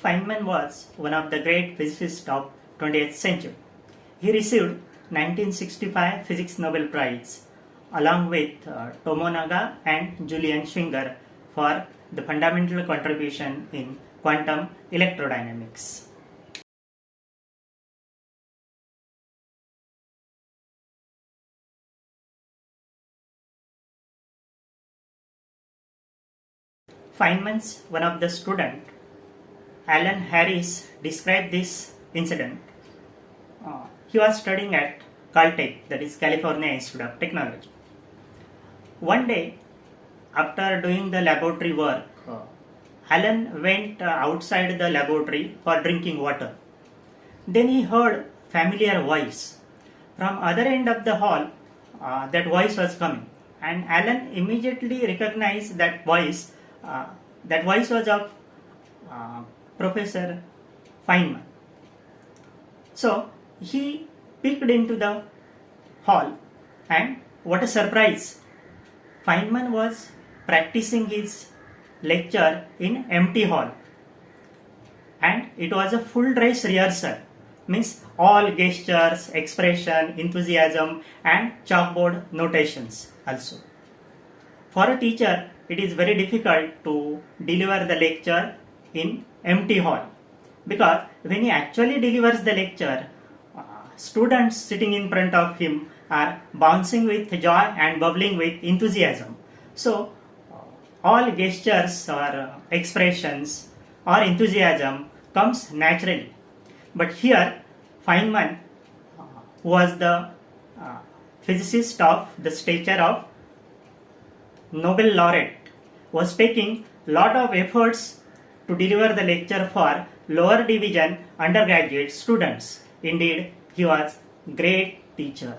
Feynman was one of the great physicists of 20th century. He received 1965 Physics Nobel Prize along with Tomonaga and Julian Schwinger for the fundamental contribution in quantum electrodynamics. Feynman's one of the student, Alan Harris, described this incident. He was studying at Caltech, that is California Institute of Technology. One day, after doing the laboratory work, Alan went outside the laboratory for drinking water. Then he heard familiar voice. From other end of the hall, that voice was coming, and Alan immediately recognized that voice. That voice was of Professor Feynman. So he peeked into the hall, and what a surprise! Feynman was practicing his lecture in empty hall, and it was a full dress rehearsal, means all gestures, expression, enthusiasm and chalkboard notations also. For a teacher, it is very difficult to deliver the lecture in empty hall, because when he actually delivers the lecture, students sitting in front of him are bouncing with joy and bubbling with enthusiasm. So all gestures or expressions or enthusiasm comes naturally. But here Feynman was the physicist of the stature of Nobel laureate, was taking lot of efforts to deliver the lecture for lower division undergraduate students. Indeed, he was great teacher.